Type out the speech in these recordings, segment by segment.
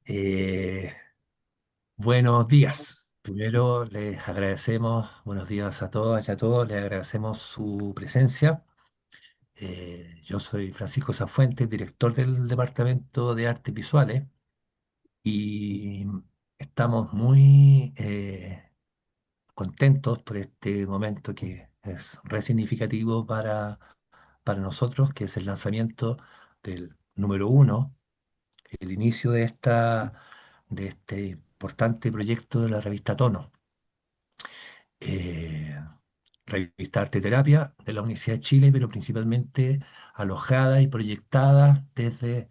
Eh, Buenos días. Primero les agradecemos, buenos días a todas y a todos, les agradecemos su presencia. Yo soy Francisco Sanfuentes, director del Departamento de Artes Visuales y estamos muy contentos por este momento que es re significativo para nosotros, que es el lanzamiento del número uno, el inicio de este importante proyecto de la revista Tono, eh, revista Arte Terapia de la Universidad de Chile, pero principalmente alojada y proyectada desde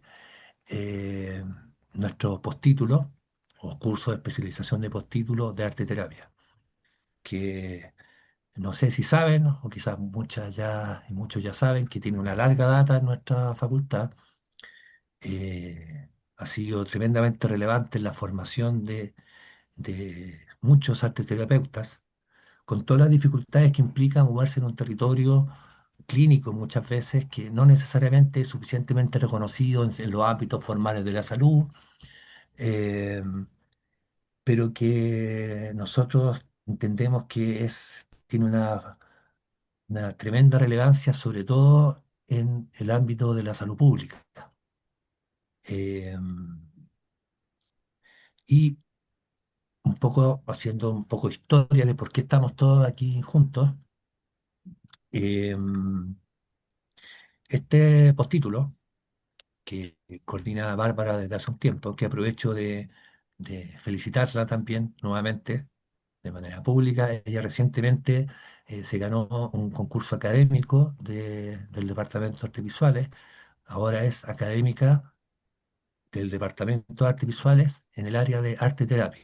eh, nuestros postítulos o cursos de especialización de postítulos de Arte Terapia, que no sé si saben, o quizás muchas ya, y muchos ya saben, que tiene una larga data en nuestra facultad. Ha sido tremendamente relevante en la formación de muchos arteterapeutas, con todas las dificultades que implica moverse en un territorio clínico muchas veces que no necesariamente es suficientemente reconocido en los ámbitos formales de la salud, eh, pero que nosotros entendemos que tiene una tremenda relevancia, sobre todo en el ámbito de la salud pública. Eh, y un poco haciendo un poco historia de por qué estamos todos aquí juntos. eh, este postítulo que coordina Bárbara desde hace un tiempo, que aprovecho de felicitarla también nuevamente de manera pública. Ella recientemente se ganó un concurso académico del Departamento de Artes Visuales. Ahora es académica del Departamento de Artes Visuales en el área de arte terapia.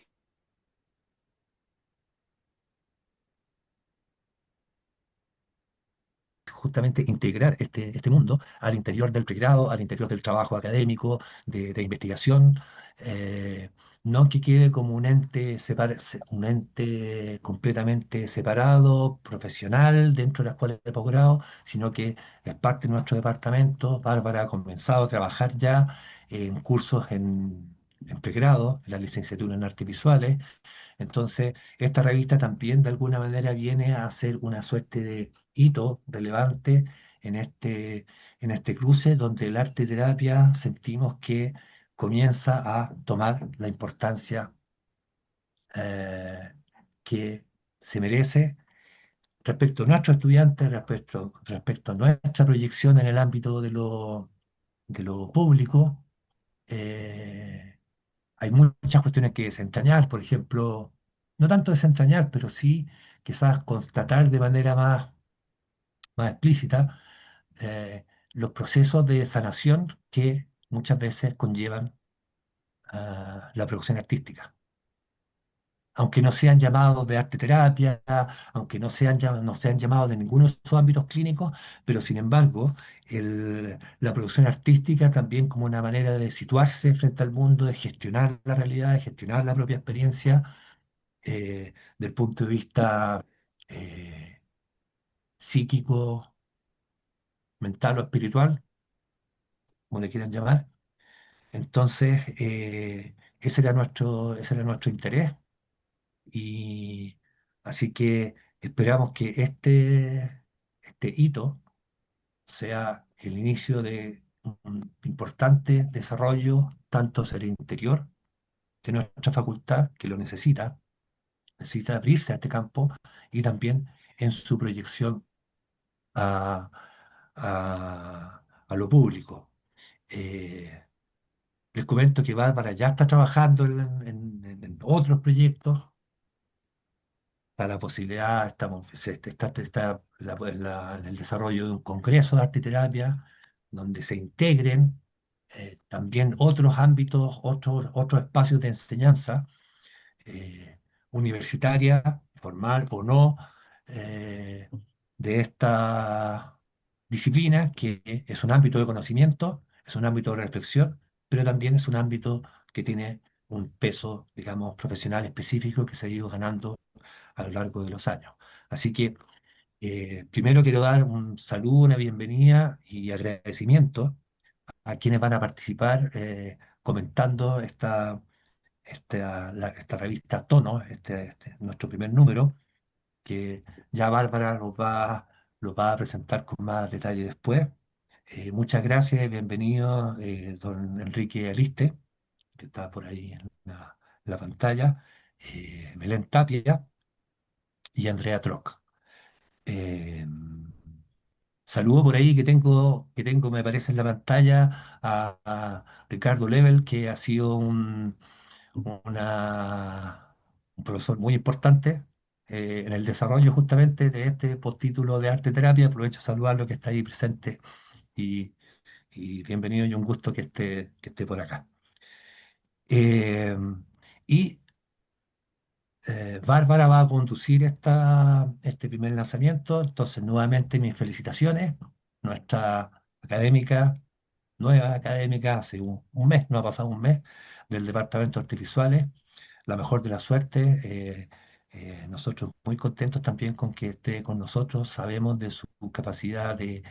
Justamente integrar este mundo al interior del pregrado, al interior del trabajo académico, de investigación, eh, no que quede como un ente completamente separado, profesional, dentro de la escuela de posgrado, sino que es parte de nuestro departamento. Bárbara ha comenzado a trabajar ya en cursos en pregrado, en la licenciatura en artes visuales. Entonces, esta revista también de alguna manera viene a ser una suerte de hito relevante en en este cruce donde el arte terapia sentimos que comienza a tomar la importancia eh, que se merece respecto a nuestros estudiantes, respecto a nuestra proyección en el ámbito de lo público. eh, Hay muchas cuestiones que desentrañar, por ejemplo, no tanto desentrañar, pero sí quizás constatar de manera más explícita los procesos de sanación que muchas veces conllevan la producción artística. Aunque no sean llamados de arte terapia, aunque no sean llamados de ninguno de esos ámbitos clínicos, pero sin embargo, la producción artística también como una manera de situarse frente al mundo, de gestionar la realidad, de gestionar la propia experiencia, del punto de vista eh, psíquico, mental o espiritual, como le quieran llamar. Entonces, ese era nuestro interés y así que esperamos que este hito sea el inicio de un importante desarrollo, tanto hacia el interior de nuestra facultad, que lo necesita abrirse a este campo, y también en su proyección a, a lo público. Eh, Les comento que Bárbara ya está trabajando en otros proyectos. Está la posibilidad, está en el desarrollo de un congreso de arte y terapia, donde se integren también otros ámbitos, otros espacios de enseñanza universitaria, formal o no, eh, de esta disciplina, que es un ámbito de conocimiento, es un ámbito de reflexión, pero también es un ámbito que tiene un peso, digamos, profesional específico que se ha ido ganando a lo largo de los años. Así que primero quiero dar un saludo, una bienvenida y agradecimiento a quienes van a participar comentando esta revista Tono, nuestro primer número, que ya Bárbara los va a presentar con más detalle después. Muchas gracias y bienvenido, don Enrique Aliste, que está por ahí en la pantalla, Belén Tapia y Andrea Troc. Eh, Saludo por ahí que tengo, me parece en la pantalla, a Ricardo Level, que ha sido un profesor muy importante en el desarrollo justamente de este postítulo de arte terapia. Aprovecho a saludarlo que está ahí presente y, y bienvenido y un gusto que esté por acá. Eh, y Bárbara va a conducir este primer lanzamiento, entonces nuevamente mis felicitaciones. Nuestra académica, nueva académica, hace un mes, no ha pasado un mes, del Departamento de Artes Visuales, la mejor de la suerte. Nosotros muy contentos también con que esté con nosotros, sabemos de su capacidad de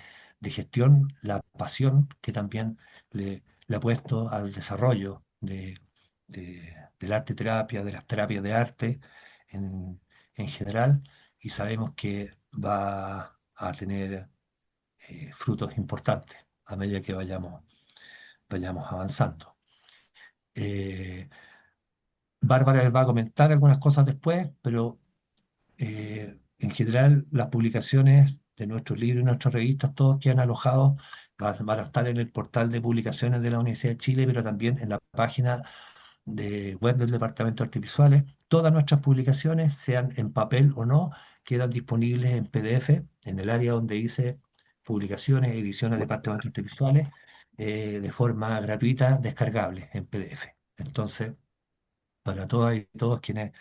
gestión, la pasión que también le ha puesto al desarrollo del arte terapia, de las terapias de arte en general, y sabemos que va a tener frutos importantes a medida que vayamos avanzando. Eh, Bárbara les va a comentar algunas cosas después, pero en general las publicaciones de nuestros libros y nuestras revistas, todos quedan alojados, van a estar en el portal de publicaciones de la Universidad de Chile, pero también en la página de web del Departamento de Artes Visuales. Todas nuestras publicaciones, sean en papel o no, quedan disponibles en PDF, en el área donde dice publicaciones, ediciones del Departamento de Artes Visuales, de forma gratuita, descargable en PDF. Entonces, para todas y todos quienes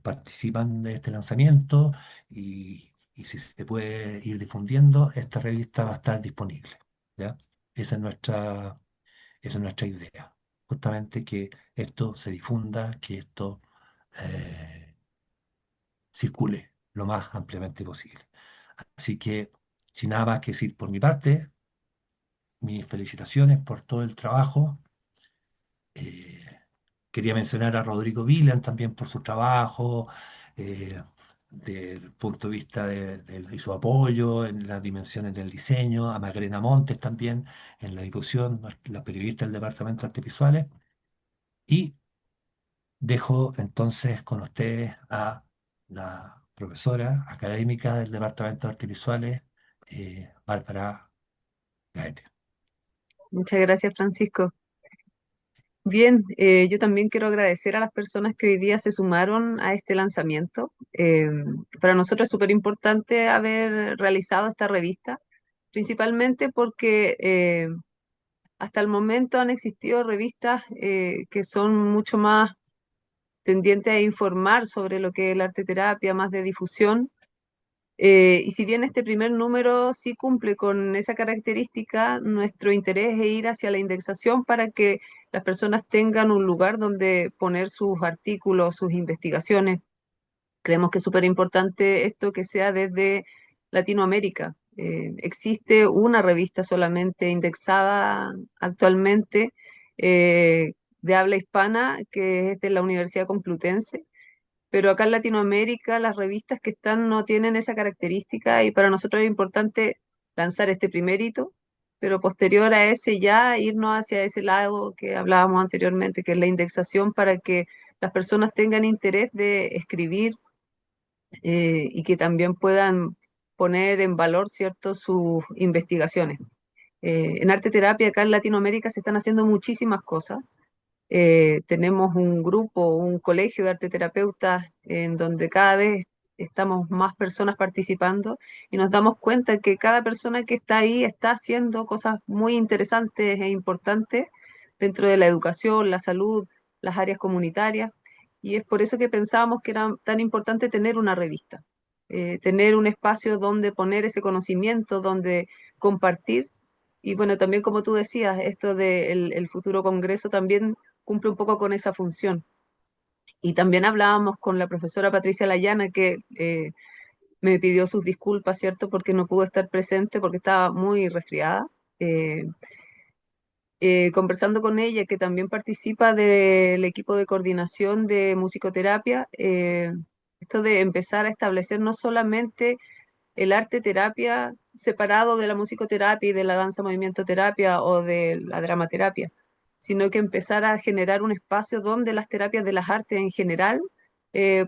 participan de este lanzamiento y si se puede ir difundiendo, esta revista va a estar disponible. ¿Ya? Esa es nuestra idea. Justamente que esto se difunda, que esto eh, circule lo más ampliamente posible. Así que, sin nada más que decir por mi parte, mis felicitaciones por todo el trabajo. Eh, Quería mencionar a Rodrigo Vilan también por su trabajo, eh, del punto de vista y su apoyo en las dimensiones del diseño, a Magrena Montes también en la difusión, la periodista del Departamento de Artes Visuales. Y dejo entonces con ustedes a la profesora académica del Departamento de Artes Visuales, Bárbara Gaete. Muchas gracias, Francisco. Bien, yo también quiero agradecer a las personas que hoy día se sumaron a este lanzamiento. Para nosotros es súper importante haber realizado esta revista, principalmente porque hasta el momento han existido revistas que son mucho más tendientes a informar sobre lo que es la arte terapia, más de difusión. Y si bien este primer número sí cumple con esa característica, nuestro interés es ir hacia la indexación para que las personas tengan un lugar donde poner sus artículos, sus investigaciones. Creemos que es súper importante esto que sea desde Latinoamérica. Existe una revista solamente indexada actualmente de habla hispana, que es de la Universidad Complutense, pero acá en Latinoamérica las revistas que están no tienen esa característica y para nosotros es importante lanzar este primer hito, pero posterior a ese ya irnos hacia ese lado que hablábamos anteriormente, que es la indexación para que las personas tengan interés de escribir y que también puedan poner en valor, ¿cierto?, sus investigaciones. En arte terapia acá en Latinoamérica se están haciendo muchísimas cosas. Tenemos un grupo, un colegio de arteterapeutas en donde cada vez estamos más personas participando y nos damos cuenta que cada persona que está ahí está haciendo cosas muy interesantes e importantes dentro de la educación, la salud, las áreas comunitarias. Y es por eso que pensábamos que era tan importante tener una revista, tener un espacio donde poner ese conocimiento, donde compartir. Y bueno, también como tú decías, esto del el futuro congreso también cumple un poco con esa función. Y también hablábamos con la profesora Patricia Layana, que me pidió sus disculpas, ¿cierto? Porque no pudo estar presente, porque estaba muy resfriada. Eh, conversando con ella, que también participa del equipo de coordinación de musicoterapia, esto de empezar a establecer no solamente el arte terapia separado de la musicoterapia y de la danza movimiento terapia o de la dramaterapia, sino que empezar a generar un espacio donde las terapias de las artes en general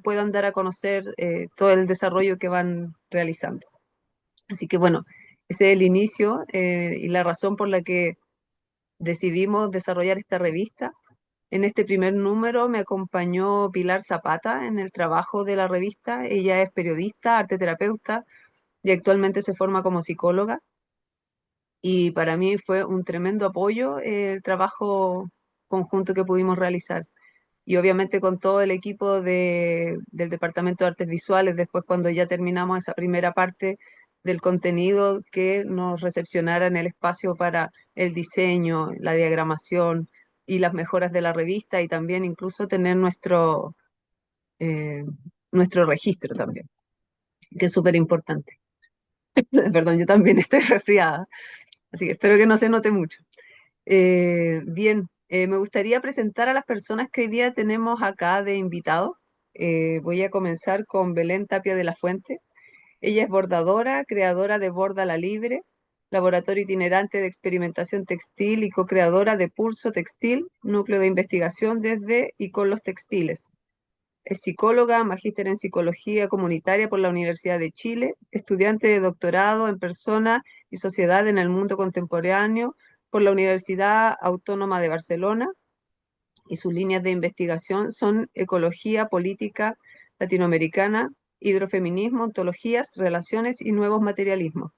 puedan dar a conocer todo el desarrollo que van realizando. Así que bueno, ese es el inicio y la razón por la que decidimos desarrollar esta revista. En este primer número me acompañó Pilar Zapata en el trabajo de la revista. Ella es periodista, arteterapeuta y actualmente se forma como psicóloga. Y para mí fue un tremendo apoyo el trabajo conjunto que pudimos realizar. Y obviamente con todo el equipo del Departamento de Artes Visuales, después cuando ya terminamos esa primera parte del contenido, que nos recepcionaran el espacio para el diseño, la diagramación y las mejoras de la revista y también incluso tener eh, nuestro registro también, que es súper importante. Perdón, yo también estoy resfriada, así que espero que no se note mucho. Bien, me gustaría presentar a las personas que hoy día tenemos acá de invitado. Voy a comenzar con Belén Tapia de la Fuente. Ella es bordadora, creadora de Borda la Libre, laboratorio itinerante de experimentación textil y co-creadora de Pulso Textil, núcleo de investigación desde y con los textiles. Es psicóloga, magíster en psicología comunitaria por la Universidad de Chile, estudiante de doctorado en persona y sociedad en el mundo contemporáneo por la Universidad Autónoma de Barcelona, y sus líneas de investigación son ecología, política latinoamericana, hidrofeminismo, ontologías, relaciones y nuevos materialismos.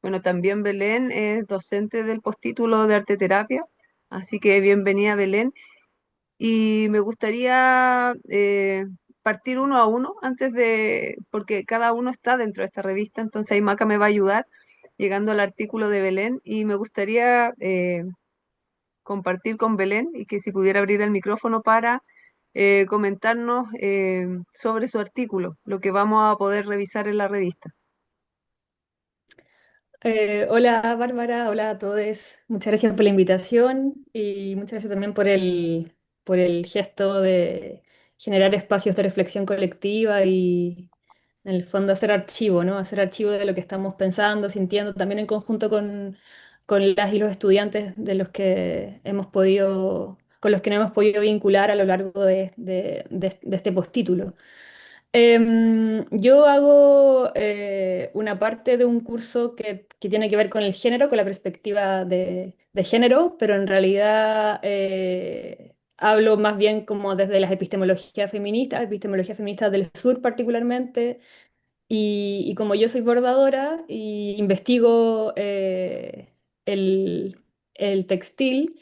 Bueno, también Belén es docente del postítulo de arte terapia, así que bienvenida Belén. Y me gustaría partir uno a uno porque cada uno está dentro de esta revista, entonces ahí Maca me va a ayudar llegando al artículo de Belén y me gustaría compartir con Belén y que si pudiera abrir el micrófono para comentarnos sobre su artículo, lo que vamos a poder revisar en la revista. Hola Bárbara, hola a todos. Muchas gracias por la invitación y muchas gracias también por el gesto de generar espacios de reflexión colectiva y en el fondo hacer archivo, ¿no? Hacer archivo de lo que estamos pensando, sintiendo, también en conjunto con las y los estudiantes de los que hemos podido, con los que nos hemos podido vincular a lo largo de este postítulo. Yo hago una parte de un curso que tiene que ver con el género, con la perspectiva de género, pero en realidad hablo más bien como desde las epistemologías feministas del sur particularmente, y como yo soy bordadora y investigo el, el textil,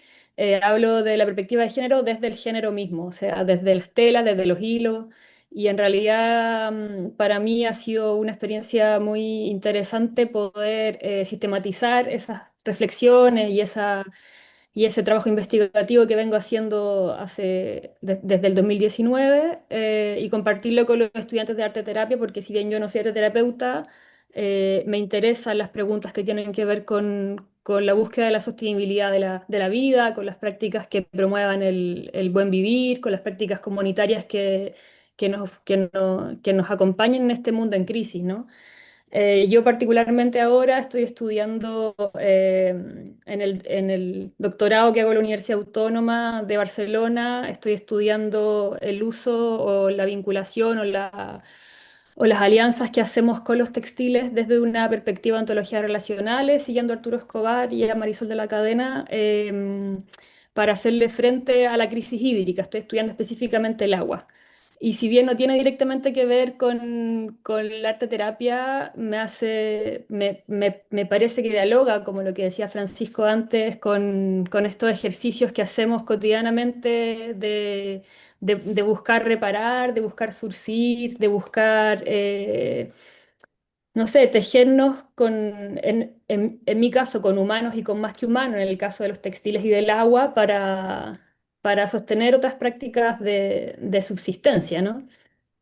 hablo de la perspectiva de género desde el género mismo, o sea, desde las telas, desde los hilos. Y en realidad para mí ha sido una experiencia muy interesante poder sistematizar esas reflexiones y ese trabajo investigativo que vengo haciendo desde el 2019 y compartirlo con los estudiantes de arte terapia, porque si bien yo no soy arte terapeuta, me interesan las preguntas que tienen que ver con la búsqueda de la sostenibilidad de la vida, con las prácticas que promuevan el buen vivir, con las prácticas comunitarias que nos acompañen en este mundo en crisis, ¿no? Yo particularmente ahora estoy estudiando en el doctorado que hago en la Universidad Autónoma de Barcelona, estoy estudiando el uso o la vinculación o las alianzas que hacemos con los textiles desde una perspectiva de ontologías relacionales, siguiendo a Arturo Escobar y a Marisol de la Cadena, para hacerle frente a la crisis hídrica. Estoy estudiando específicamente el agua. Y si bien no tiene directamente que ver con la arte terapia, me parece que dialoga, como lo que decía Francisco antes, con estos ejercicios que hacemos cotidianamente de buscar reparar, de buscar surcir, de buscar, no sé, tejernos en mi caso, con humanos y con más que humanos, en el caso de los textiles y del agua, para sostener otras prácticas de subsistencia, ¿no?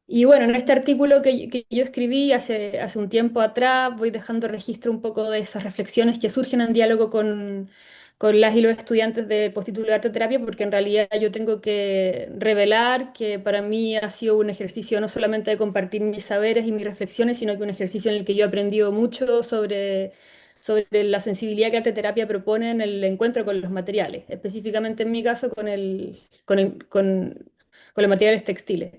Y bueno, en este artículo que yo escribí hace un tiempo atrás, voy dejando registro un poco de esas reflexiones que surgen en diálogo con las y los estudiantes de postítulo de arte terapia, porque en realidad yo tengo que revelar que para mí ha sido un ejercicio no solamente de compartir mis saberes y mis reflexiones, sino que un ejercicio en el que yo he aprendido mucho sobre la sensibilidad que arte terapia propone en el encuentro con los materiales, específicamente en mi caso con los materiales textiles.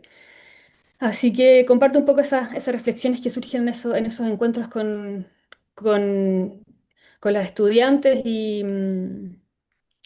Así que comparto un poco esas reflexiones que surgen en esos encuentros con, con las estudiantes y en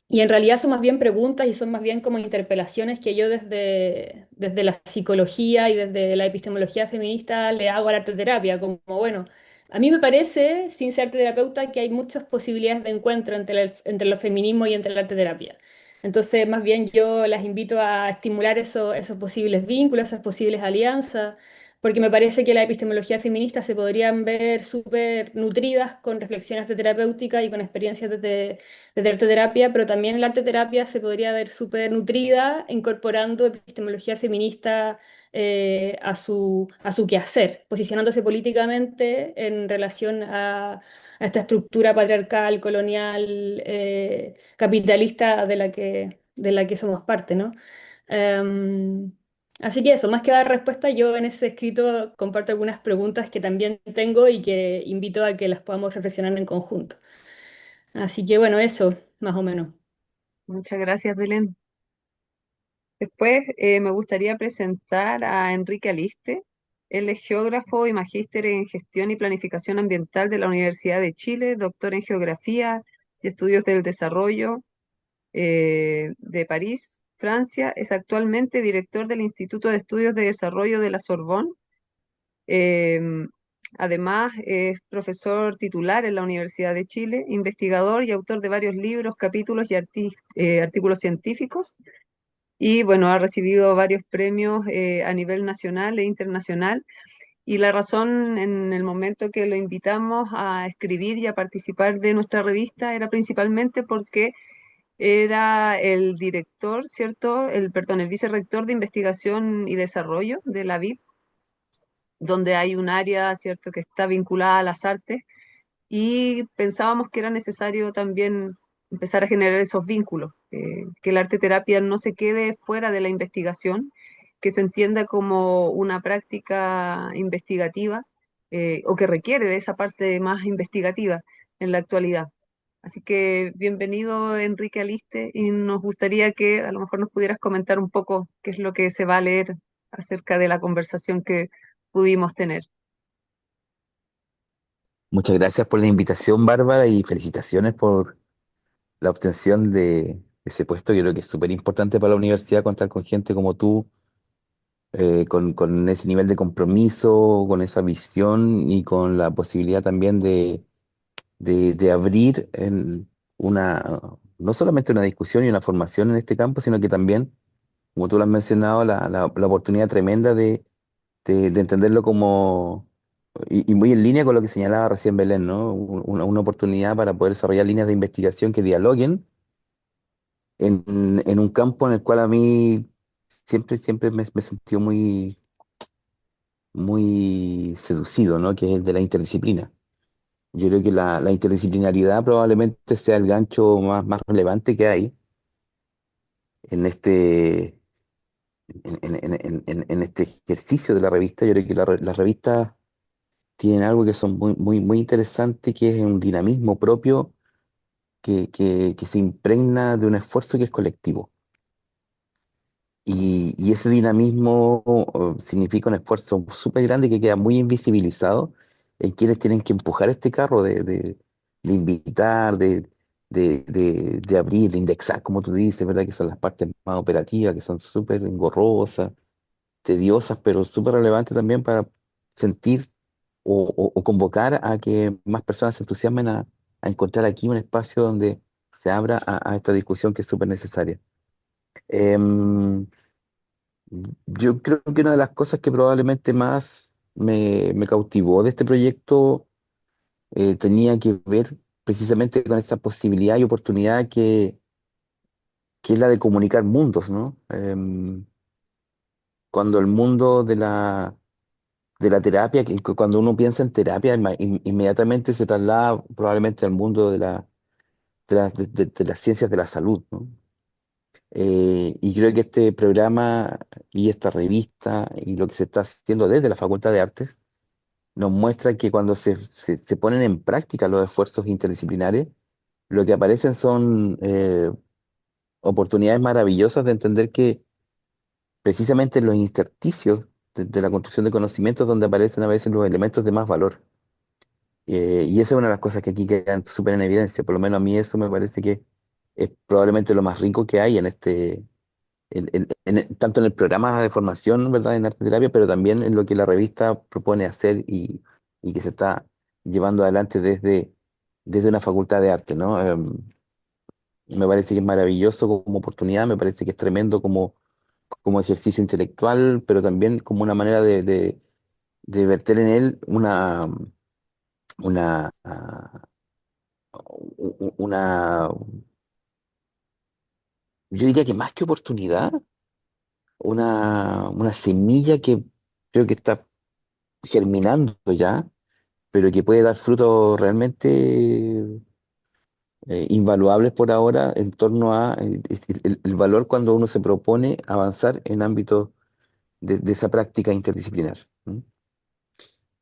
realidad son más bien preguntas y son más bien como interpelaciones que yo desde la psicología y desde la epistemología feminista le hago a la arteterapia, como bueno, a mí me parece, sin ser arteterapeuta, que hay muchas posibilidades de encuentro entre los feminismos y entre la arteterapia. Entonces, más bien yo las invito a estimular esos posibles vínculos, esas posibles alianzas, porque me parece que la epistemología feminista se podrían ver súper nutridas con reflexiones de terapéutica y con experiencias de arteterapia, pero también la arteterapia se podría ver súper nutrida incorporando epistemología feminista a su quehacer, posicionándose políticamente en relación a esta estructura patriarcal, colonial, capitalista de la que somos parte, ¿no? Em, Así que eso, más que dar respuesta, yo en ese escrito comparto algunas preguntas que también tengo y que invito a que las podamos reflexionar en conjunto. Así que bueno, eso, más o menos. Muchas gracias, Belén. Después me gustaría presentar a Enrique Aliste. Él es geógrafo y magíster en gestión y planificación ambiental de la Universidad de Chile, doctor en geografía y estudios del desarrollo de París, Francia. Es actualmente director del Instituto de Estudios de Desarrollo de la Sorbonne. Em, Además, es profesor titular en la Universidad de Chile, investigador y autor de varios libros, capítulos y artículos científicos. Y bueno, ha recibido varios premios a nivel nacional e internacional. Y la razón en el momento que lo invitamos a escribir y a participar de nuestra revista era principalmente porque era el director, ¿cierto? Perdón, el vicerrector de investigación y desarrollo de la VIP, donde hay un área, ¿cierto?, que está vinculada a las artes y pensábamos que era necesario también empezar a generar esos vínculos, que la arte terapia no se quede fuera de la investigación, que se entienda como una práctica investigativa o que requiere de esa parte más investigativa en la actualidad. Así que bienvenido Enrique Aliste y nos gustaría que a lo mejor nos pudieras comentar un poco qué es lo que se va a leer acerca de la conversación que pudimos tener. Muchas gracias por la invitación, Bárbara, y felicitaciones por la obtención de ese puesto. Yo creo que es súper importante para la universidad contar con gente como tú, con ese nivel de compromiso, con esa visión y con la posibilidad también de abrir no solamente una discusión y una formación en este campo, sino que también, como tú lo has mencionado, la oportunidad tremenda de entenderlo como, y muy en línea con lo que señalaba recién Belén, ¿no? Una oportunidad para poder desarrollar líneas de investigación que dialoguen en un campo en el cual a mí siempre me he sentido muy seducido, ¿no? Que es el de la interdisciplina. Yo creo que la interdisciplinaridad probablemente sea el gancho más relevante que hay en en este ejercicio de la revista. Yo creo que las revistas tienen algo que son muy interesantes, que es un dinamismo propio que se impregna de un esfuerzo que es colectivo. Y ese dinamismo significa un esfuerzo súper grande que queda muy invisibilizado en quienes tienen que empujar este carro de invitar, de abrir, de indexar, como tú dices, ¿verdad? Que son las partes más operativas, que son súper engorrosas, tediosas, pero súper relevantes también para sentir o convocar a que más personas se entusiasmen a encontrar aquí un espacio donde se abra a esta discusión que es súper necesaria. Em, yo creo que una de las cosas que probablemente más me cautivó de este proyecto tenía que ver precisamente con esta posibilidad y oportunidad que es la de comunicar mundos, ¿no? Cuando el mundo de la terapia, cuando uno piensa en terapia, inmediatamente se traslada probablemente al mundo de las ciencias de la salud, ¿no? Y creo que este programa y esta revista y lo que se está haciendo desde la Facultad de Artes nos muestra que cuando se ponen en práctica los esfuerzos interdisciplinares, lo que aparecen son oportunidades maravillosas de entender que precisamente en los intersticios de la construcción de conocimientos donde aparecen a veces los elementos de más valor. Y esa es una de las cosas que aquí quedan súper en evidencia. Por lo menos a mí eso me parece que es probablemente lo más rico que hay en tanto en el programa de formación, ¿verdad?, en arte terapia, pero también en lo que la revista propone hacer y que se está llevando adelante desde una facultad de arte, ¿no? Me parece que es maravilloso como oportunidad, me parece que es tremendo como ejercicio intelectual, pero también como una manera de verter en él una, una, yo diría que más que oportunidad, una semilla que creo que está germinando ya, pero que puede dar frutos realmente invaluables por ahora en torno a el valor cuando uno se propone avanzar en ámbitos de esa práctica interdisciplinar. ¿Mm?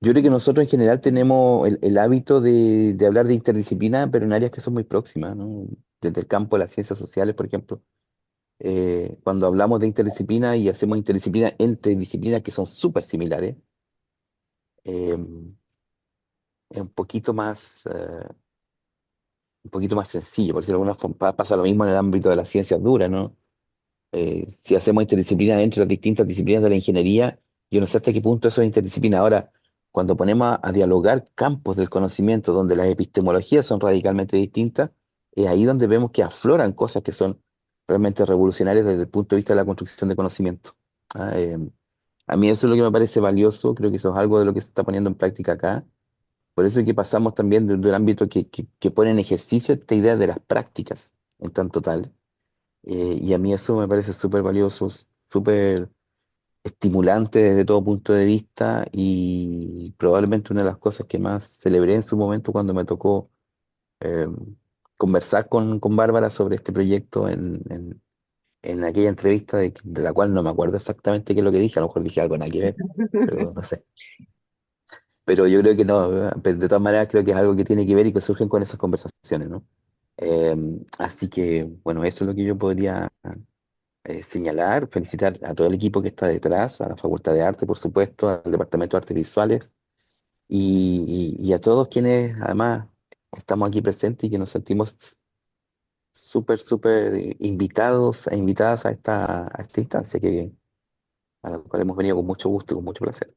Yo creo que nosotros en general tenemos el hábito de hablar de interdisciplina, pero en áreas que son muy próximas, ¿no? Desde el campo de las ciencias sociales, por ejemplo, cuando hablamos de interdisciplina y hacemos interdisciplina entre disciplinas que son súper similares, eh, es un poquito más sencillo, por decirlo de alguna forma. Pasa lo mismo en el ámbito de las ciencias duras, ¿no? Si hacemos interdisciplina entre las distintas disciplinas de la ingeniería, yo no sé hasta qué punto eso es interdisciplina. Ahora, cuando ponemos a dialogar campos del conocimiento donde las epistemologías son radicalmente distintas, es ahí donde vemos que afloran cosas que son realmente revolucionarias desde el punto de vista de la construcción de conocimiento. Ah, a mí eso es lo que me parece valioso, creo que eso es algo de lo que se está poniendo en práctica acá. Por eso es que pasamos también del ámbito que pone en ejercicio esta idea de las prácticas en tanto tal. Y a mí eso me parece súper valioso, súper estimulante desde todo punto de vista y probablemente una de las cosas que más celebré en su momento cuando me tocó eh, conversar con Bárbara sobre este proyecto en aquella entrevista de la cual no me acuerdo exactamente qué es lo que dije, a lo mejor dije algo nada que ver, pero no sé. Pero yo creo que no, de todas maneras creo que es algo que tiene que ver y que surgen con esas conversaciones, ¿no? Eh, Así que, bueno, eso es lo que yo podría señalar, felicitar a todo el equipo que está detrás, a la Facultad de Arte, por supuesto, al Departamento de Artes Visuales y a todos quienes además estamos aquí presentes y que nos sentimos súper invitados e invitadas a esta instancia a la cual hemos venido con mucho gusto y con mucho placer.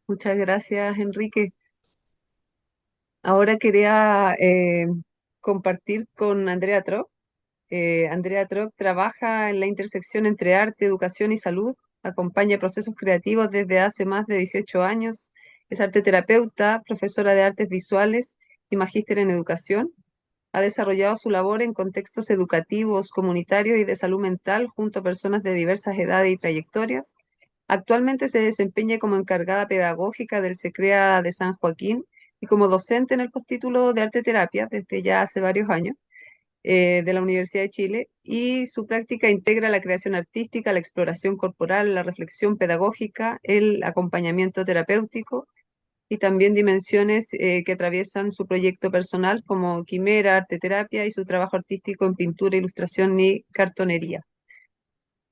Muchas gracias, Enrique. Ahora quería compartir con Andrea Troc. Andrea Troc trabaja en la intersección entre arte, educación y salud, acompaña procesos creativos desde hace más de 18 años, es arte terapeuta, profesora de artes visuales y magíster en educación. Ha desarrollado su labor en contextos educativos, comunitarios y de salud mental junto a personas de diversas edades y trayectorias. Actualmente se desempeña como encargada pedagógica del SECREA de San Joaquín y como docente en el postítulo de arte terapia desde ya hace varios años de la Universidad de Chile, y su práctica integra la creación artística, la exploración corporal, la reflexión pedagógica, el acompañamiento terapéutico y también dimensiones que atraviesan su proyecto personal como quimera, arte terapia y su trabajo artístico en pintura, ilustración y cartonería.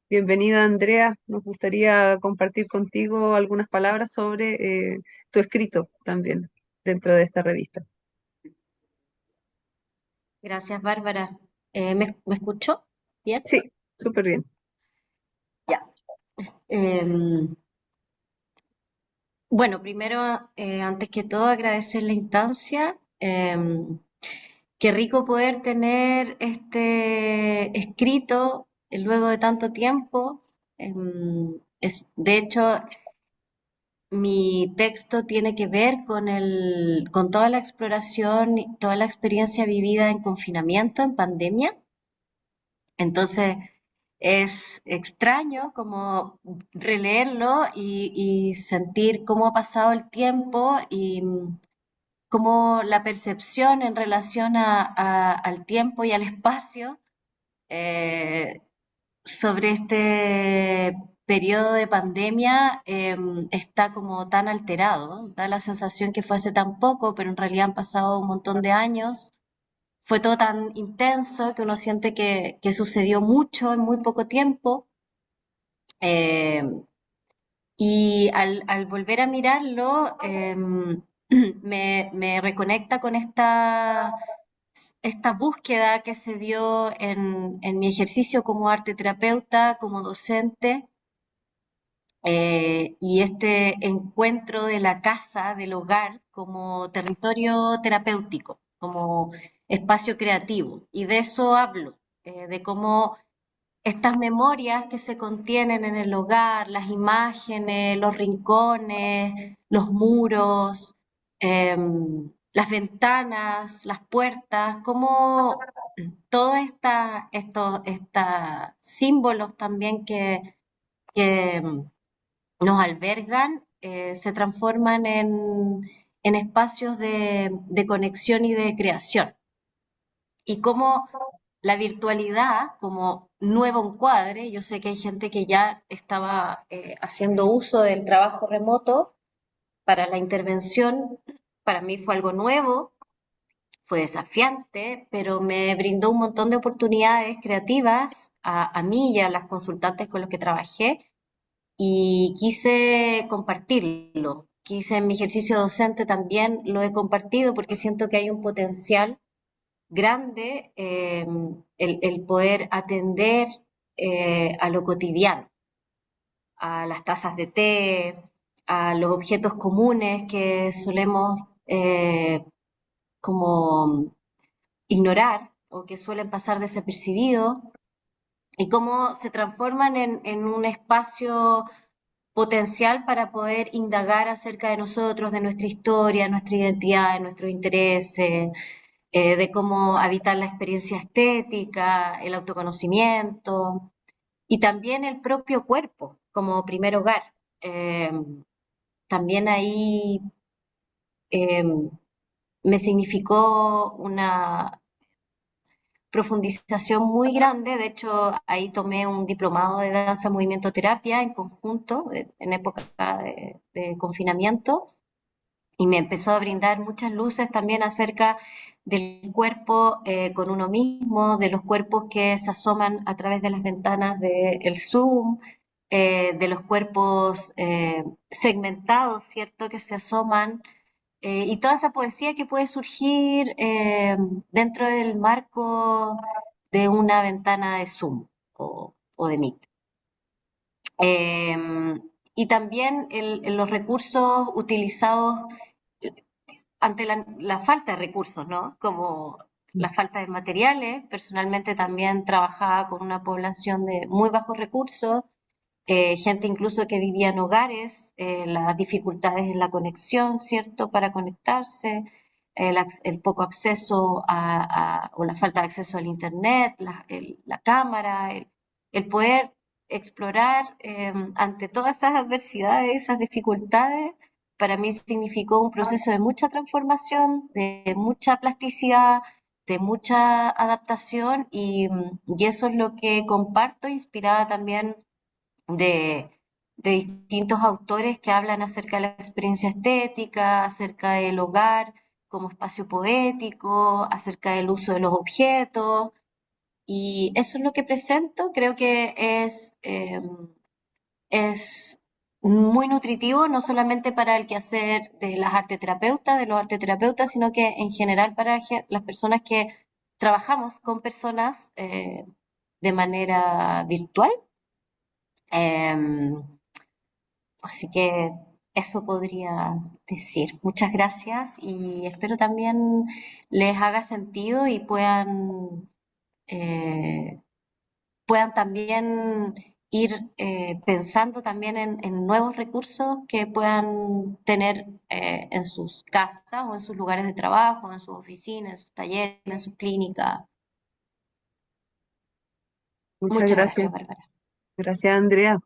Bienvenida, Andrea. Nos gustaría compartir contigo algunas palabras sobre tu escrito también dentro de esta revista. Gracias, Bárbara. ¿Me escuchó? ¿Bien? Sí, súper bien. Ya. Em, bueno, primero, antes que todo, agradecer la instancia. Qué rico poder tener este escrito luego de tanto tiempo. De hecho, mi texto tiene que ver con toda la exploración y toda la experiencia vivida en confinamiento, en pandemia. Entonces, es extraño como releerlo y sentir cómo ha pasado el tiempo y cómo la percepción en relación al tiempo y al espacio eh, sobre este periodo de pandemia está como tan alterado. Da la sensación que fue hace tan poco, pero en realidad han pasado un montón de años. Fue todo tan intenso que uno siente que sucedió mucho en muy poco tiempo. eh, y al volver a mirarlo, me reconecta con esta búsqueda que se dio en mi ejercicio como arte terapeuta, como docente, y este encuentro de la casa, del hogar, como territorio terapéutico, como espacio creativo. Y de eso hablo, de cómo estas memorias que se contienen en el hogar, las imágenes, los rincones, los muros, las ventanas, las puertas, como todos estos símbolos también que nos albergan se transforman en espacios de conexión y de creación. Y cómo la virtualidad como nuevo encuadre, yo sé que hay gente que ya estaba haciendo uso del trabajo remoto para la intervención, para mí fue algo nuevo, fue desafiante, pero me brindó un montón de oportunidades creativas a mí y a las consultantes con los que trabajé y quise compartirlo. Quise en mi ejercicio docente también lo he compartido porque siento que hay un potencial grande el poder atender a lo cotidiano, a las tazas de té, a los objetos comunes que solemos como ignorar o que suelen pasar desapercibidos y cómo se transforman en un espacio potencial para poder indagar acerca de nosotros, de nuestra historia, nuestra identidad, de nuestros intereses, de cómo habitar la experiencia estética, el autoconocimiento y también el propio cuerpo como primer hogar. Eh, También ahí eh, me significó una profundización muy grande, de hecho ahí tomé un diplomado de danza movimiento terapia en conjunto en época de confinamiento y me empezó a brindar muchas luces también acerca del cuerpo con uno mismo, de los cuerpos que se asoman a través de las ventanas del Zoom, de los cuerpos segmentados, ¿cierto?, que se asoman, y toda esa poesía que puede surgir dentro del marco de una ventana de Zoom o de Meet. Eh, y también los recursos utilizados ante la falta de recursos, ¿no? Como la falta de materiales. Personalmente también trabajaba con una población de muy bajos recursos, gente incluso que vivía en hogares, las dificultades en la conexión, ¿cierto? Para conectarse, el poco acceso o la falta de acceso al internet, la cámara, el poder explorar ante todas esas adversidades, esas dificultades, para mí significó un proceso de mucha transformación, de mucha plasticidad, de mucha adaptación y eso es lo que comparto, inspirada también de, de distintos autores que hablan acerca de la experiencia estética, acerca del hogar como espacio poético, acerca del uso de los objetos, y eso es lo que presento. Creo que es muy nutritivo, no solamente para el quehacer de las arteterapeutas, de los arteterapeutas, sino que en general para las personas que trabajamos con personas de manera virtual. Eh, Así que eso podría decir. Muchas gracias y espero también les haga sentido y eh, puedan también ir pensando también en nuevos recursos que puedan tener en sus casas o en sus lugares de trabajo, en sus oficinas, en sus talleres, en sus clínicas. Muchas Muchas gracias. gracias, Bárbara. Gracias, Andrea.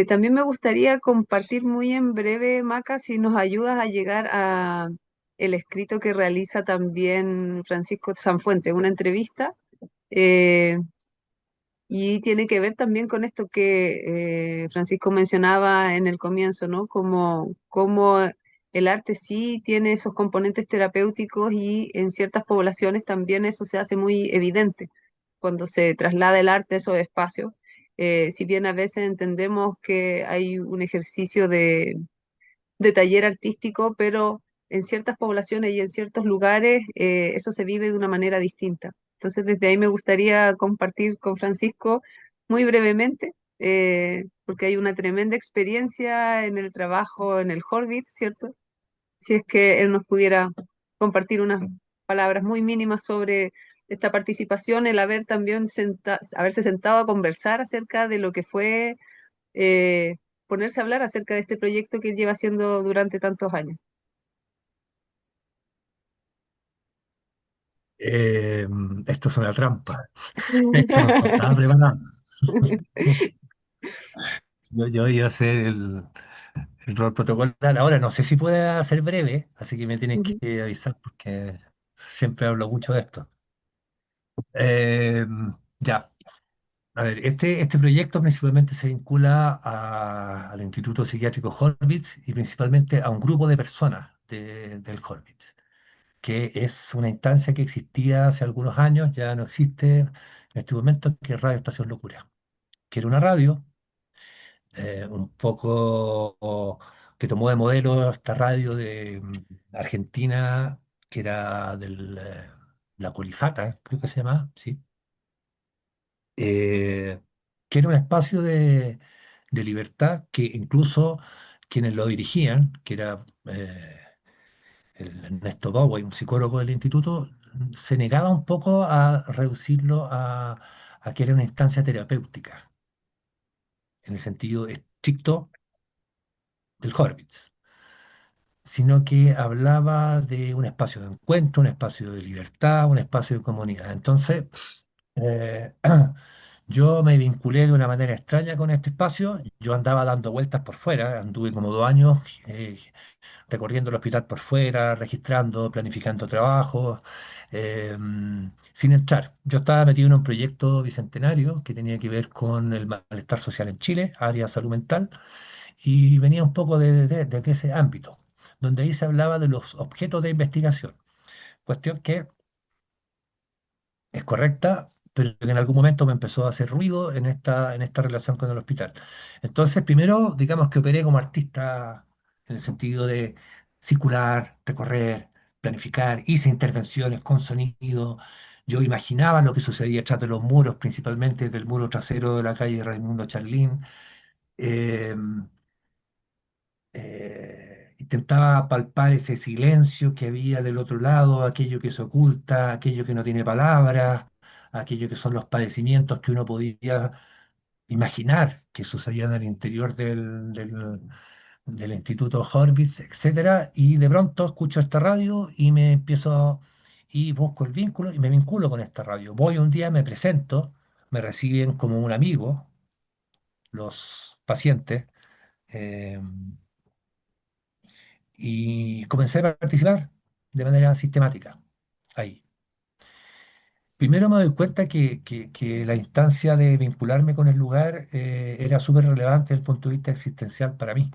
También me gustaría compartir muy en breve, Maca, si nos ayudas a llegar a el escrito que realiza también Francisco Sanfuente, una entrevista. eh, y tiene que ver también con esto que Francisco mencionaba en el comienzo, ¿no? Como el arte sí tiene esos componentes terapéuticos y en ciertas poblaciones también eso se hace muy evidente cuando se traslada el arte a esos espacios. Si bien a veces entendemos que hay un ejercicio de taller artístico, pero en ciertas poblaciones y en ciertos lugares eso se vive de una manera distinta. Entonces, desde ahí me gustaría compartir con Francisco muy brevemente, porque hay una tremenda experiencia en el trabajo en el Horbit, ¿cierto? Si es que él nos pudiera compartir unas palabras muy mínimas sobre esta participación, el haber también haberse sentado a conversar acerca de lo que fue eh, ponerse a hablar acerca de este proyecto que él lleva haciendo durante tantos años. Eh, Esto es una trampa. Esto no estaba preparado. Yo iba a hacer el rol protocolar. Ahora no sé si pueda ser breve, así que me tienes Ujú, que avisar porque siempre hablo mucho de esto. Eh, ya, a ver, este proyecto principalmente se vincula al Instituto Psiquiátrico Horvitz y principalmente a un grupo de personas del Horvitz, que es una instancia que existía hace algunos años, ya no existe en este momento, que es Radio Estación Locura, que era una radio un poco que tomó de modelo esta radio de Argentina, que era la Colifata, creo que se llamaba, sí, eh, que era un espacio de libertad que incluso quienes lo dirigían, que era el Ernesto Bowey, un psicólogo del instituto, se negaba un poco a reducirlo a que era una instancia terapéutica, en el sentido estricto del Horvitz, sino que hablaba de un espacio de encuentro, un espacio de libertad, un espacio de comunidad. Entonces, eh, yo me vinculé de una manera extraña con este espacio. Yo andaba dando vueltas por fuera, anduve como 2 años recorriendo el hospital por fuera, registrando, planificando trabajos, sin entrar. Yo estaba metido en un proyecto bicentenario que tenía que ver con el malestar social en Chile, área de salud mental, y venía un poco de ese ámbito, donde ahí se hablaba de los objetos de investigación, cuestión que es correcta, pero que en algún momento me empezó a hacer ruido en esta relación con el hospital. Entonces, primero, digamos que operé como artista en el sentido de circular, recorrer, planificar, hice intervenciones con sonido. Yo imaginaba lo que sucedía detrás de los muros, principalmente del muro trasero de la calle Raimundo Charlín. Eh, Intentaba palpar ese silencio que había del otro lado, aquello que se oculta, aquello que no tiene palabras, aquello que son los padecimientos que uno podía imaginar que sucedían al interior del Instituto Horvitz, etcétera, y de pronto escucho esta radio y me empiezo y busco el vínculo y me vinculo con esta radio. Voy un día, me presento, me reciben como un amigo los pacientes. eh, y comencé a participar de manera sistemática ahí. Primero me doy cuenta que la instancia de vincularme con el lugar era súper relevante desde el punto de vista existencial para mí,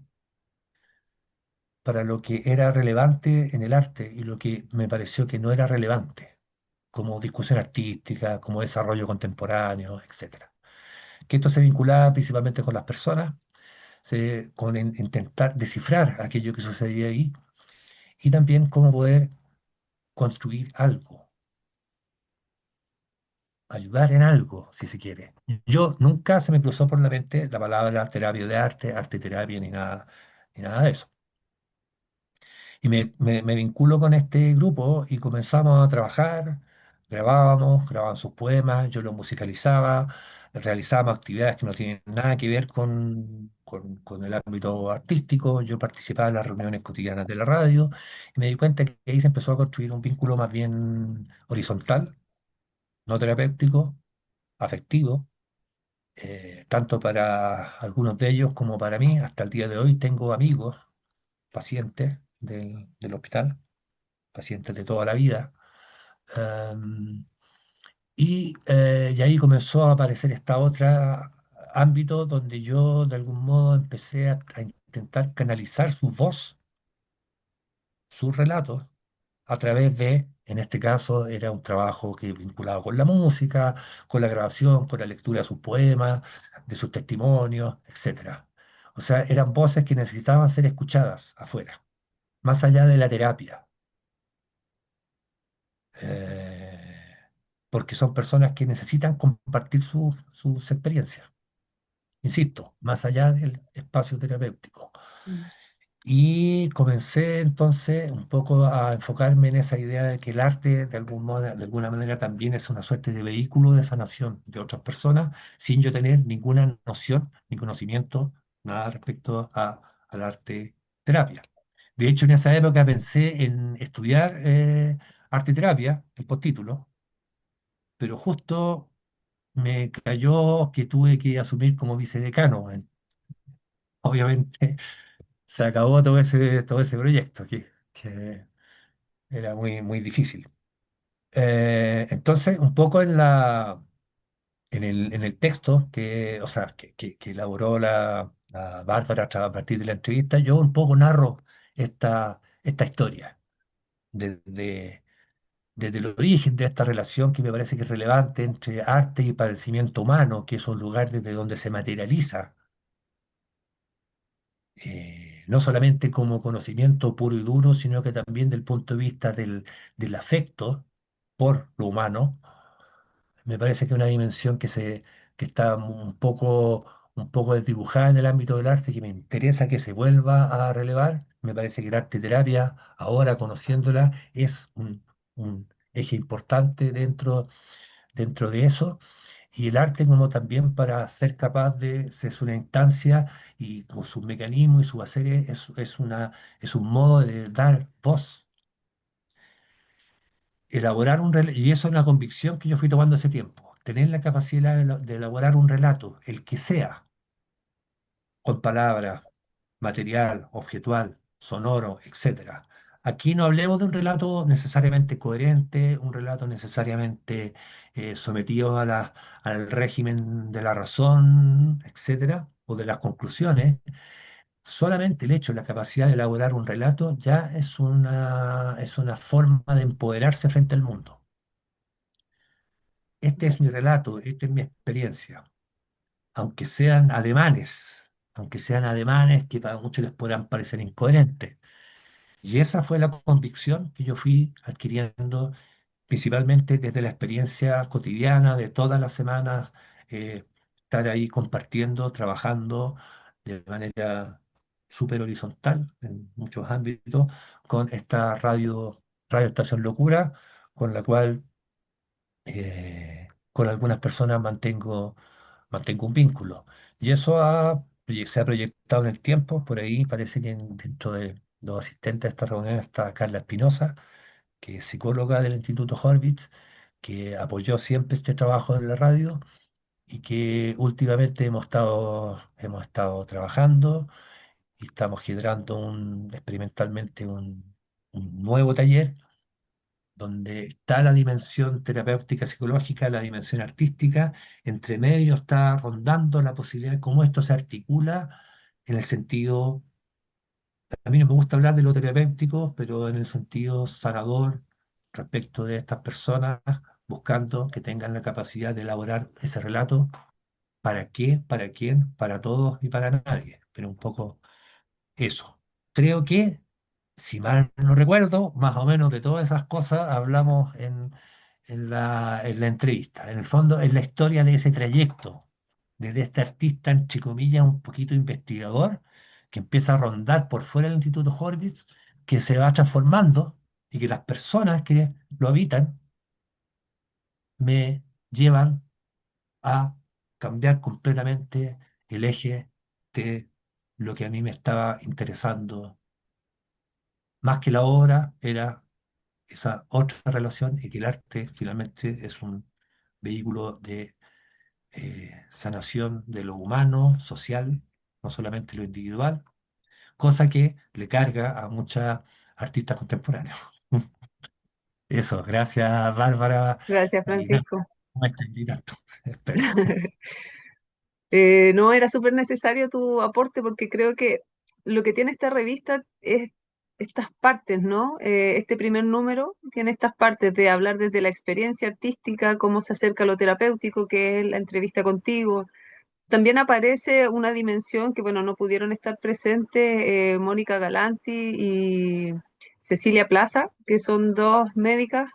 para lo que era relevante en el arte y lo que me pareció que no era relevante, como discusión artística, como desarrollo contemporáneo, etcétera. Que esto se vinculaba principalmente con las personas, con intentar descifrar aquello que sucedía ahí y también cómo poder construir algo, ayudar en algo, si se quiere. Yo nunca se me cruzó por la mente la palabra terapia de arte, arte terapia, ni nada de eso. Y me vinculo con este grupo y comenzamos a trabajar, grababan sus poemas, yo los musicalizaba, realizábamos actividades que no tienen nada que ver con el ámbito artístico, yo participaba en las reuniones cotidianas de la radio y me di cuenta que ahí se empezó a construir un vínculo más bien horizontal, no terapéutico, afectivo, tanto para algunos de ellos como para mí. Hasta el día de hoy tengo amigos, pacientes del hospital, pacientes de toda la vida. em, y ahí comenzó a aparecer esta otra ámbito donde yo de algún modo empecé a intentar canalizar su voz, sus relatos, a través de, en este caso, era un trabajo que vinculado con la música, con la grabación, con la lectura de sus poemas, de sus testimonios, etcétera. O sea, eran voces que necesitaban ser escuchadas afuera, más allá de la terapia, eh, porque son personas que necesitan compartir sus experiencias, insisto, más allá del espacio terapéutico. Mm. Y comencé entonces un poco a enfocarme en esa idea de que el arte de algún modo, de alguna manera también es una suerte de vehículo de sanación de otras personas, sin yo tener ninguna noción ni conocimiento, nada respecto al arte terapia. De hecho, en esa época pensé en estudiar arte terapia, el postítulo, pero justo me cayó que tuve que asumir como vicedecano. Obviamente se acabó todo ese proyecto que era muy, muy difícil. Entonces, un poco en el texto o sea, que elaboró la Bárbara a partir de la entrevista, yo un poco narro esta historia desde, desde el origen de esta relación que me parece que es relevante entre arte y padecimiento humano, que es un lugar desde donde se materializa no solamente como conocimiento puro y duro, sino que también del punto de vista del afecto por lo humano, me parece que es una dimensión que está un poco desdibujada en el ámbito del arte, que me interesa que se vuelva a relevar. Me parece que el arte terapia, ahora conociéndola, es un eje importante dentro de eso. Y el arte como también para ser capaz de ser una instancia y con sus mecanismos y sus haceres es un modo de dar voz, elaborar y eso es una convicción que yo fui tomando ese tiempo, tener la capacidad de elaborar un relato, el que sea, con palabras, material, objetual, sonoro, etcétera. Aquí no hablemos de un relato necesariamente coherente, un relato necesariamente sometido al régimen de la razón, etcétera, o de las conclusiones. Solamente el hecho, la capacidad de elaborar un relato ya es una forma de empoderarse frente al mundo. Este es mi relato, esta es mi experiencia, aunque sean ademanes, aunque sean ademanes que para muchos les podrán parecer incoherentes. Y esa fue la convicción que yo fui adquiriendo principalmente desde la experiencia cotidiana de todas las semanas, estar ahí compartiendo, trabajando de manera súper horizontal en muchos ámbitos con esta Radio Estación Locura, con la cual con algunas personas mantengo un vínculo. Y eso se ha proyectado en el tiempo, por ahí parece que dentro de los asistentes de esta reunión está Carla Espinosa, que es psicóloga del Instituto Horvitz, que apoyó siempre este trabajo en la radio y que últimamente hemos estado trabajando y estamos generando experimentalmente un nuevo taller donde está la dimensión terapéutica psicológica, la dimensión artística, entre medio está rondando la posibilidad de cómo esto se articula en el sentido, a mí no me gusta hablar de lo terapéutico, pero en el sentido sanador respecto de estas personas, buscando que tengan la capacidad de elaborar ese relato, ¿para qué? ¿Para quién? Para todos y para nadie, pero un poco eso. Creo que si mal no recuerdo, más o menos de todas esas cosas hablamos en la entrevista. En el fondo, es la historia de ese trayecto, desde este artista, entre comillas, un poquito investigador, que empieza a rondar por fuera del Instituto Horvitz, que se va transformando y que las personas que lo habitan me llevan a cambiar completamente el eje de lo que a mí me estaba interesando. Más que la obra, era esa otra relación y que el arte finalmente es un vehículo sanación de lo humano, social, no solamente lo individual, cosa que le carga a muchas artistas contemporáneos. Eso, gracias Bárbara. Gracias, Nada, Francisco. no me extendí tanto, espero. No era súper necesario tu aporte porque creo que lo que tiene esta revista es estas partes, ¿no? Este primer número tiene estas partes de hablar desde la experiencia artística, cómo se acerca a lo terapéutico, que es la entrevista contigo. También aparece una dimensión que, bueno, no pudieron estar presentes Mónica Galanti y Cecilia Plaza, que son dos médicos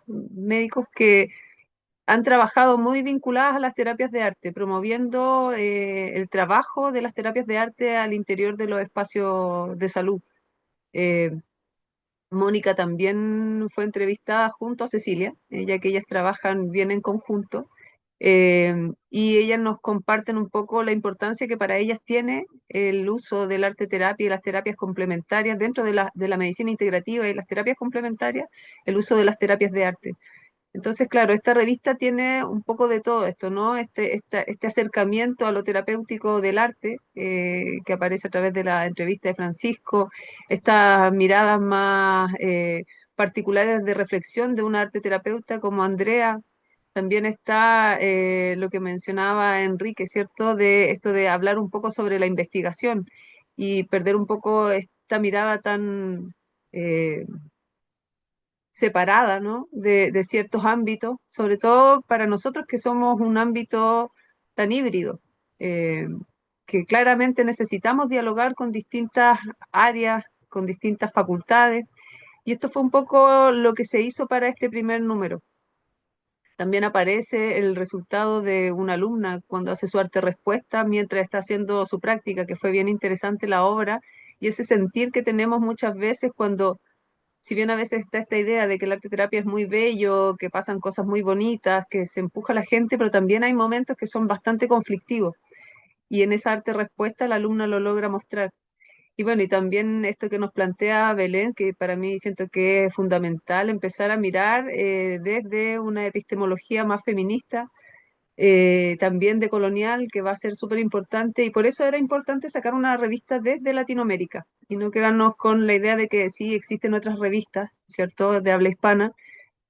que han trabajado muy vinculadas a las terapias de arte, promoviendo el trabajo de las terapias de arte al interior de los espacios de salud. Eh, Mónica también fue entrevistada junto a Cecilia, ya que ellas trabajan bien en conjunto, y ellas nos comparten un poco la importancia que para ellas tiene el uso del arte terapia y las terapias complementarias dentro de la medicina integrativa y las terapias complementarias, el uso de las terapias de arte. Entonces, claro, esta revista tiene un poco de todo esto, ¿no? Este acercamiento a lo terapéutico del arte, que aparece a través de la entrevista de Francisco, estas miradas más particulares de reflexión de un arte terapeuta como Andrea. También está lo que mencionaba Enrique, ¿cierto? De esto de hablar un poco sobre la investigación y perder un poco esta mirada tan eh, separada, ¿no? De ciertos ámbitos, sobre todo para nosotros que somos un ámbito tan híbrido, eh, que claramente necesitamos dialogar con distintas áreas, con distintas facultades, y esto fue un poco lo que se hizo para este primer número. También aparece el resultado de una alumna cuando hace su arte respuesta mientras está haciendo su práctica, que fue bien interesante la obra, y ese sentir que tenemos muchas veces cuando si bien a veces está esta idea de que el arte terapia es muy bello, que pasan cosas muy bonitas, que se empuja a la gente, pero también hay momentos que son bastante conflictivos. Y en esa arte respuesta la alumna lo logra mostrar. Y bueno, y también esto que nos plantea Belén, que para mí siento que es fundamental empezar a mirar desde una epistemología más feminista, también de colonial, que va a ser súper importante, y por eso era importante sacar una revista desde Latinoamérica y no quedarnos con la idea de que sí existen otras revistas, ¿cierto?, de habla hispana,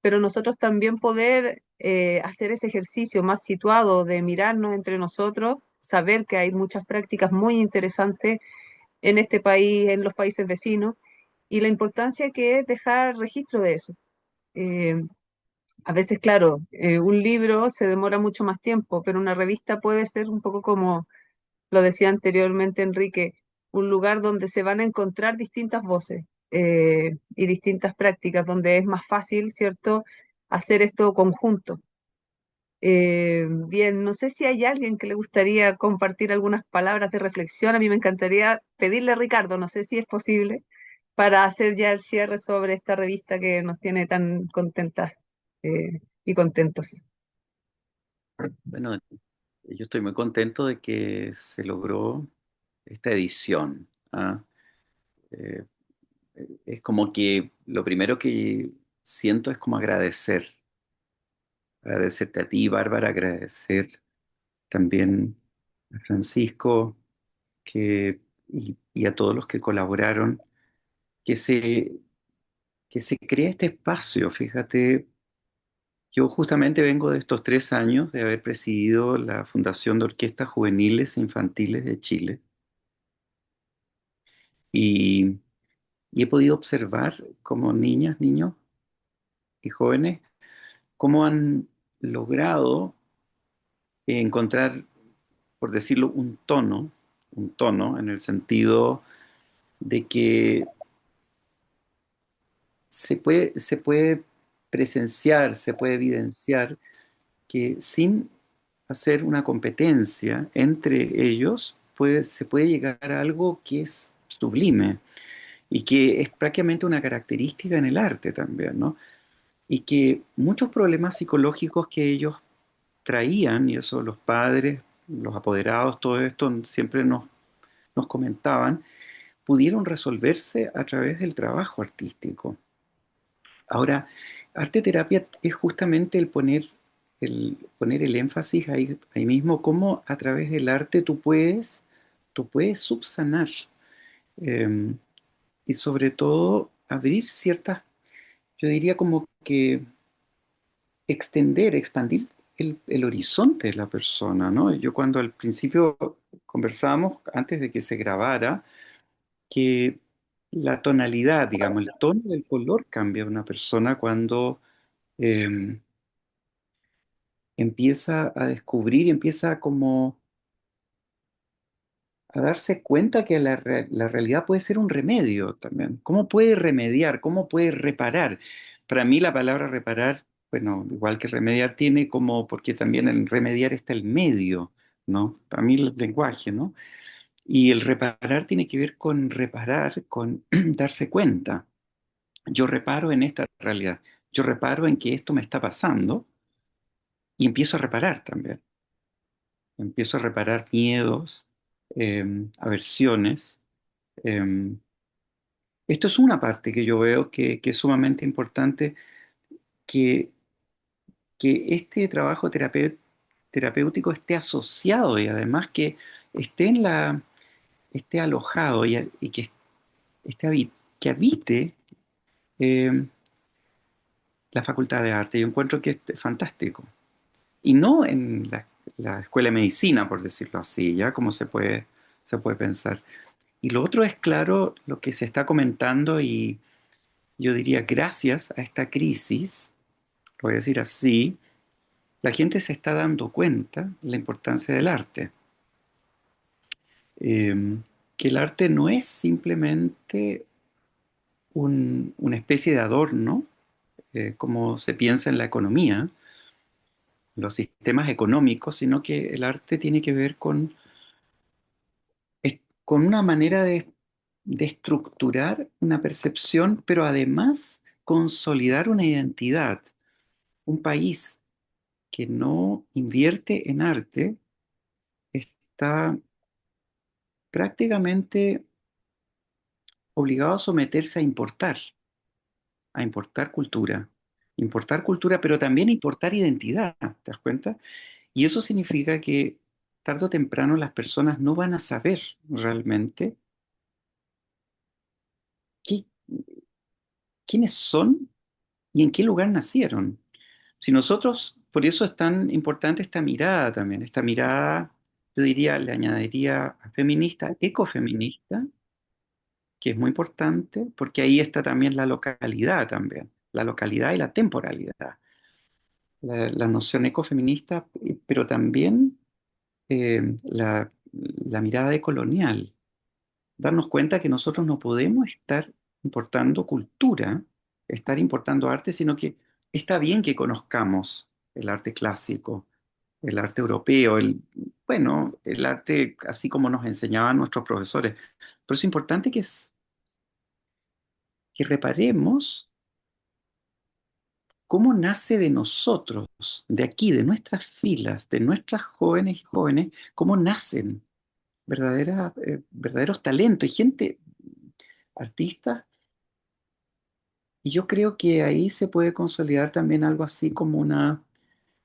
pero nosotros también poder hacer ese ejercicio más situado de mirarnos entre nosotros, saber que hay muchas prácticas muy interesantes en este país, en los países vecinos, y la importancia que es dejar registro de eso. Eh, a veces, claro, un libro se demora mucho más tiempo, pero una revista puede ser un poco como lo decía anteriormente Enrique, un lugar donde se van a encontrar distintas voces y distintas prácticas, donde es más fácil, ¿cierto?, hacer esto conjunto. Bien, no sé si hay alguien que le gustaría compartir algunas palabras de reflexión. A mí me encantaría pedirle a Ricardo, no sé si es posible, para hacer ya el cierre sobre esta revista que nos tiene tan contentas y contentos. Bueno, yo estoy muy contento de que se logró esta edición. ¿Ah? Eh, es como que lo primero que siento es como agradecerte a ti, Bárbara, agradecer también a Francisco y a todos los que colaboraron, que se, que se crea este espacio. Fíjate, yo justamente vengo de estos 3 años de haber presidido la Fundación de Orquestas Juveniles e Infantiles de Chile y, y he podido observar cómo niñas, niños y jóvenes, cómo han logrado encontrar, por decirlo, un tono en el sentido de que se puede presenciar, se puede evidenciar que sin hacer una competencia entre ellos, se puede llegar a algo que es sublime y que es prácticamente una característica en el arte también, ¿no? Y que muchos problemas psicológicos que ellos traían, y eso los padres, los apoderados, todo esto siempre nos comentaban, pudieron resolverse a través del trabajo artístico. Ahora, arte terapia es justamente el poner poner el énfasis ahí mismo, cómo a través del arte tú puedes subsanar, eh, y sobre todo abrir ciertas, yo diría como que expandir el horizonte de la persona, ¿no? Yo cuando al principio conversábamos, antes de que se grabara, que la tonalidad, digamos, el tono del color cambia de una persona cuando eh, empieza a descubrir, empieza como a darse cuenta que la realidad puede ser un remedio también. ¿Cómo puede remediar? ¿Cómo puede reparar? Para mí la palabra reparar, bueno, igual que remediar tiene como, porque también en remediar está el medio, ¿no? Para mí el lenguaje, ¿no? Y el reparar tiene que ver con reparar, con darse cuenta. Yo reparo en esta realidad. Yo reparo en que esto me está pasando y empiezo a reparar también. Empiezo a reparar miedos, aversiones. eh, Esto es una parte que yo veo que es sumamente importante, que, que este trabajo terapéutico esté asociado y además que esté esté alojado y que que habite eh, la Facultad de Arte. Yo encuentro que es fantástico. Y no en la Escuela de Medicina, por decirlo así, ya como se puede pensar. Y lo otro es, claro, lo que se está comentando y yo diría, gracias a esta crisis, lo voy a decir así, la gente se está dando cuenta de la importancia del arte. Eh, que el arte no es simplemente una especie de adorno, como se piensa en la economía, los sistemas económicos, sino que el arte tiene que ver con una manera de estructurar una percepción, pero además consolidar una identidad. Un país que no invierte en arte está prácticamente obligado a someterse a importar cultura, pero también a importar identidad, ¿te das cuenta? Y eso significa que tarde o temprano las personas no van a saber realmente qué- quiénes son y en qué lugar nacieron. Si nosotros, por eso es tan importante esta mirada también, esta mirada, yo diría, le añadiría feminista, ecofeminista, que es muy importante, porque ahí está también la localidad y la temporalidad, la noción ecofeminista, pero también la mirada decolonial, darnos cuenta que nosotros no podemos estar importando cultura, estar importando arte, sino que está bien que conozcamos el arte clásico, el arte europeo, bueno, el arte así como nos enseñaban nuestros profesores, pero es importante que reparemos cómo nace de nosotros, de aquí, de nuestras filas, de nuestras jóvenes y jóvenes, cómo nacen verdaderos talentos y gente, artistas. Y yo creo que ahí se puede consolidar también algo así como una,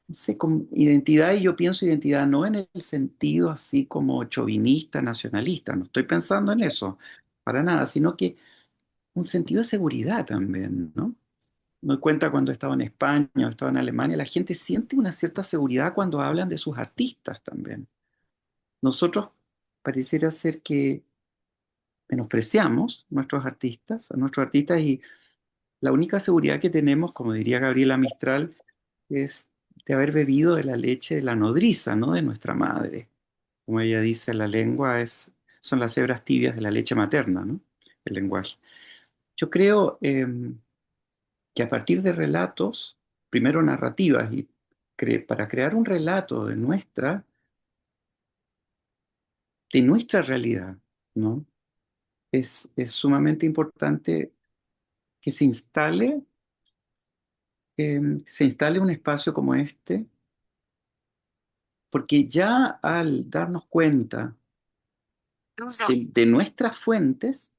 no sé, como identidad, y yo pienso identidad no en el sentido así como chauvinista, nacionalista, no estoy pensando en eso, para nada, sino que un sentido de seguridad también, ¿no? Me doy cuenta cuando he estado en España o he estado en Alemania, la gente siente una cierta seguridad cuando hablan de sus artistas también. Nosotros pareciera ser que menospreciamos a nuestros artistas, y la única seguridad que tenemos, como diría Gabriela Mistral, es de haber bebido de la leche de la nodriza, no de nuestra madre. Como ella dice, la lengua son las hebras tibias de la leche materna, ¿no? El lenguaje. Yo creo que a partir de relatos, primero narrativas, y para crear un relato de nuestra realidad, ¿no? Es sumamente importante que se instale un espacio como este, porque ya al darnos cuenta de nuestras fuentes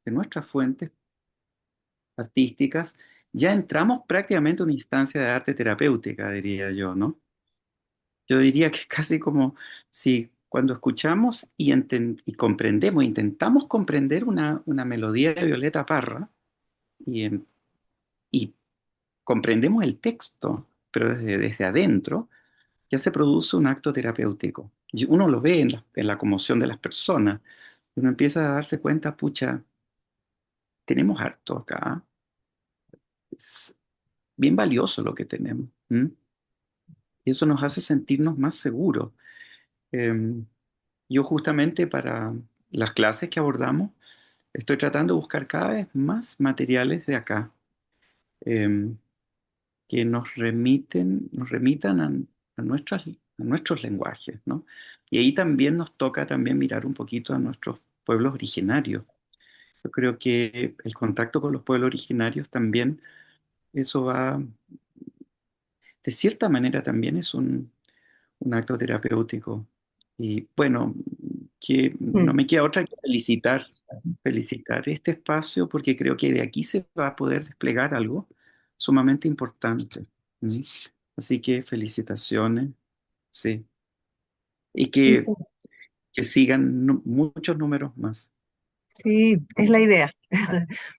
artísticas, ya entramos prácticamente a una instancia de arte terapéutica, diría yo, ¿no? Yo diría que es casi como si cuando escuchamos y comprendemos, intentamos comprender una melodía de Violeta Parra y, y comprendemos el texto, pero desde adentro, ya se produce un acto terapéutico. Y uno lo ve en la conmoción de las personas. Uno empieza a darse cuenta, pucha, tenemos harto acá. Es bien valioso lo que tenemos. ¿M? Y eso nos hace sentirnos más seguros. Em, yo justamente para las clases que abordamos, estoy tratando de buscar cada vez más materiales de acá, em, que nos remitan a nuestros lenguajes, ¿no? Y ahí también nos toca también mirar un poquito a nuestros pueblos originarios. Yo creo que el contacto con los pueblos originarios también, eso va, de cierta manera también es un acto terapéutico. Y bueno, que no Mm. me queda otra que felicitar este espacio porque creo que de aquí se va a poder desplegar algo sumamente importante. ¿Mm? Así que felicitaciones, sí. Y que sigan muchos números más. Sí, es la idea.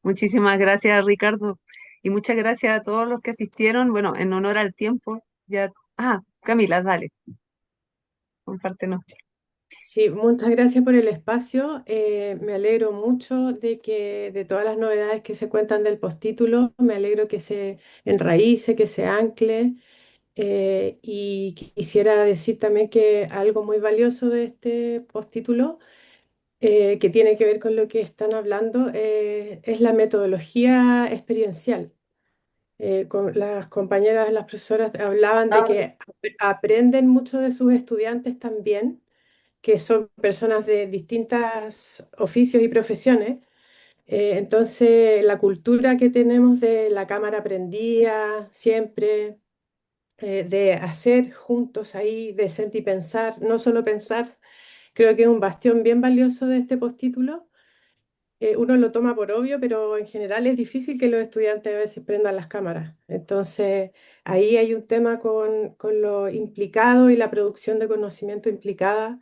Muchísimas gracias, Ricardo. Y muchas gracias a todos los que asistieron. Bueno, en honor al tiempo, ya. Ah, Camila, dale, compártenos. Sí, muchas gracias por el espacio. Me alegro mucho de que de todas las novedades que se cuentan del postítulo, me alegro que se enraíce, que se ancle. Y quisiera decir también que algo muy valioso de este postítulo, que tiene que ver con lo que están hablando, es la metodología experiencial. Con las compañeras, las profesoras hablaban de que aprenden mucho de sus estudiantes también, que son personas de distintos oficios y profesiones. Entonces, la cultura que tenemos de la cámara prendida siempre, de hacer juntos ahí, de sentir y pensar, no solo pensar, creo que es un bastión bien valioso de este postítulo. Uno lo toma por obvio, pero en general es difícil que los estudiantes a veces prendan las cámaras. Entonces, ahí hay un tema con lo implicado y la producción de conocimiento implicada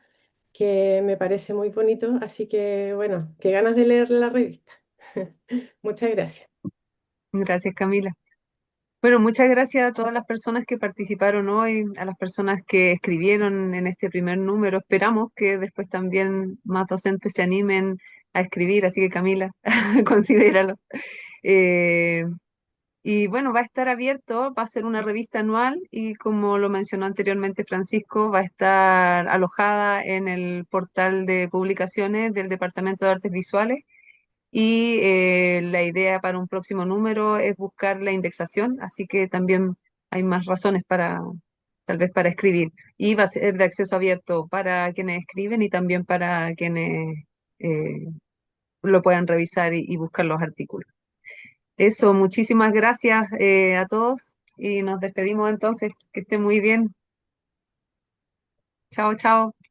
que me parece muy bonito. Así que, bueno, qué ganas de leer la revista. Muchas gracias. Gracias, Camila. Bueno, muchas gracias a todas las personas que participaron hoy, a las personas que escribieron en este primer número. Esperamos que después también más docentes se animen a escribir, así que Camila, considéralo. Eh, y bueno, va a estar abierto, va a ser una revista anual y como lo mencionó anteriormente Francisco, va a estar alojada en el portal de publicaciones del Departamento de Artes Visuales y la idea para un próximo número es buscar la indexación, así que también hay más razones para, tal vez para escribir. Y va a ser de acceso abierto para quienes escriben y también para quienes eh, lo puedan revisar y buscar los artículos. Eso, muchísimas gracias a todos y nos despedimos entonces. Que estén muy bien. Chao, chao.